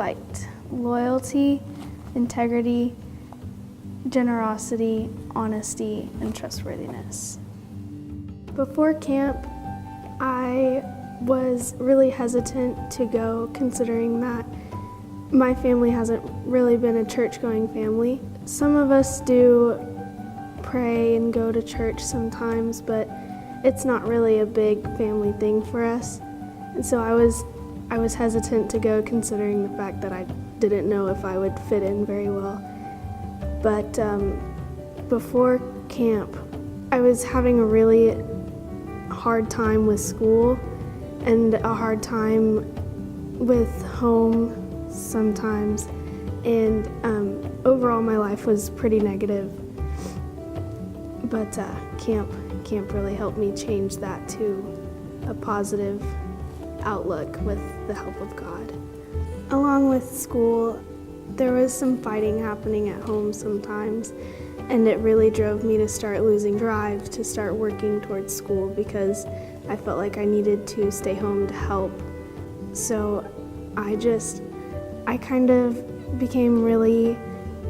liked loyalty, integrity, generosity, honesty, and trustworthiness. Before camp, I was really hesitant to go, considering that my family hasn't really been a church-going family. Some of us do pray and go to church sometimes, but it's not really a big family thing for us. And so I was hesitant to go, considering the fact that I didn't know if I would fit in very well. But before camp, I was having a really hard time with school and a hard time with home sometimes, and overall my life was pretty negative. But camp really helped me change that to a positive outlook with the help of God. Along with school, there was some fighting happening at home sometimes, and it really drove me to start losing drive to start working towards school, because I felt like I needed to stay home to help. So I kind of became really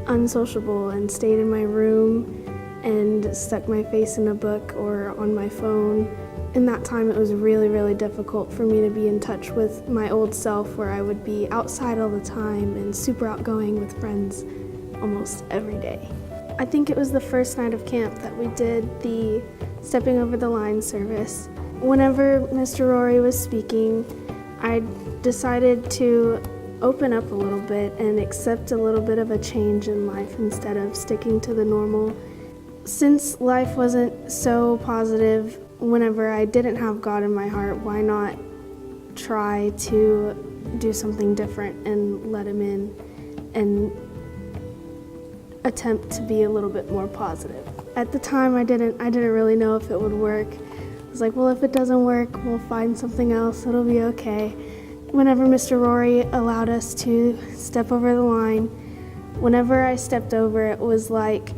unsociable and stayed in my room and stuck my face in a book or on my phone. In that time, it was really, really difficult for me to be in touch with my old self, where I would be outside all the time and super outgoing with friends almost every day. I think it was the first night of camp that we did the stepping over the line service. Whenever Mr. Rory was speaking, I decided to open up a little bit and accept a little bit of a change in life instead of sticking to the normal. Since life wasn't so positive, whenever I didn't have God in my heart, why not try to do something different and let Him in and attempt to be a little bit more positive. At the time, I didn't really know if it would work. I was like, well, if it doesn't work, we'll find something else, it'll be okay. Whenever Mr. Rory allowed us to step over the line, whenever I stepped over, it was like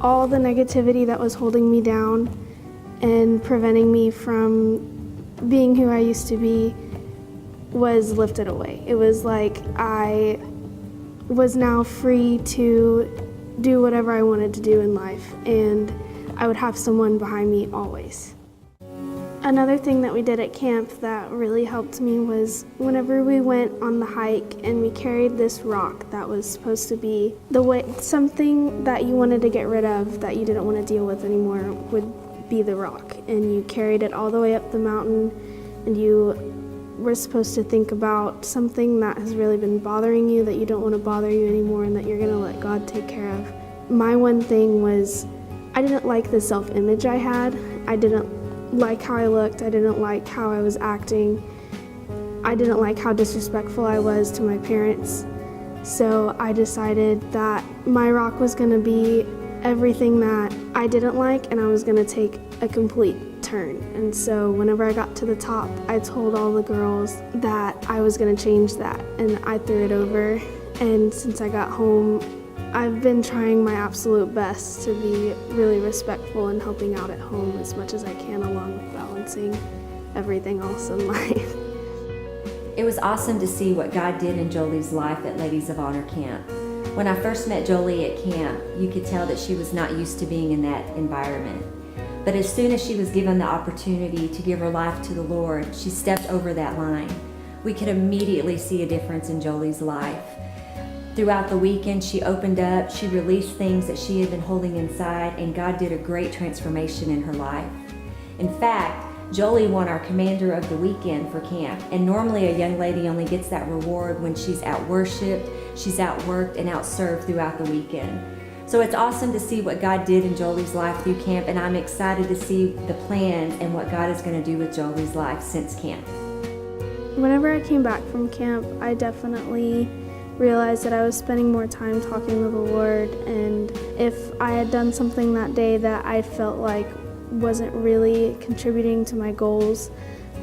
all the negativity that was holding me down and preventing me from being who I used to be was lifted away. It was like I was now free to do whatever I wanted to do in life, and I would have someone behind me always. Another thing that we did at camp that really helped me was whenever we went on the hike and we carried this rock that was supposed to be something that you wanted to get rid of, that you didn't want to deal with anymore, would be the rock. And you carried it all the way up the mountain, and you were supposed to think about something that has really been bothering you, that you don't want to bother you anymore, and that you're going to let God take care of. My one thing was, I didn't like the self-image I had. I didn't like how I looked. I didn't like how I was acting. I didn't like how disrespectful I was to my parents. So I decided that my rock was going to be everything that I didn't like, and I was going to take a complete turn. And so whenever I got to the top, I told all the girls that I was going to change that, and I threw it over. And since I got home, I've been trying my absolute best to be really respectful and helping out at home as much as I can, along with balancing everything else in life. It was awesome to see what God did in Jolee's life at Ladies of Honor Camp. When I first met Jolee at camp, you could tell that she was not used to being in that environment. But as soon as she was given the opportunity to give her life to the Lord, she stepped over that line. We could immediately see a difference in Jolee's life. Throughout the weekend, she opened up, she released things that she had been holding inside, and God did a great transformation in her life. In fact, Jolee won our Commander of the Weekend for camp, and normally a young lady only gets that reward when she's out-worshiped, she's out-worked, and out-served throughout the weekend. So it's awesome to see what God did in Jolee's life through camp, and I'm excited to see the plans and what God is going to do with Jolee's life since camp. Whenever I came back from camp, I definitely realized that I was spending more time talking with the Lord, and if I had done something that day that I felt like wasn't really contributing to my goals,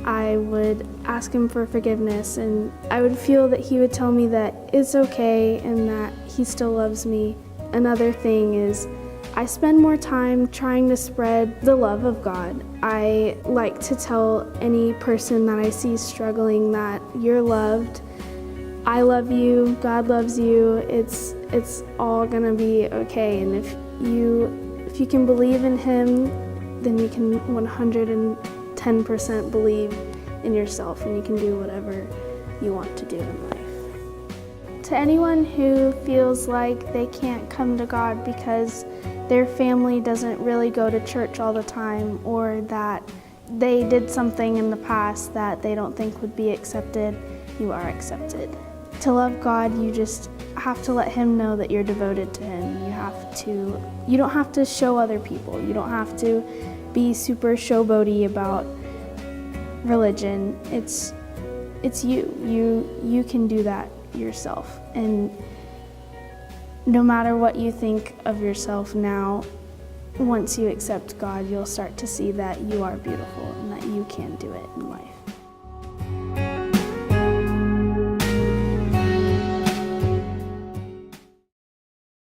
I would ask Him for forgiveness, and I would feel that He would tell me that it's okay and that He still loves me. Another thing is, I spend more time trying to spread the love of God. I like to tell any person that I see struggling that you're loved, I love you, God loves you, it's all gonna be okay. And if you can believe in Him, then you can 110% believe in yourself, and you can do whatever you want to do in life. To anyone who feels like they can't come to God because their family doesn't really go to church all the time, or that they did something in the past that they don't think would be accepted, you are accepted. To love God, you just have to let Him know that you're devoted to Him. You don't have to show other people. You don't have to be super showboaty about religion. It's you. You can do that yourself. And no matter what you think of yourself now, once you accept God, you'll start to see that you are beautiful and that you can do it in life.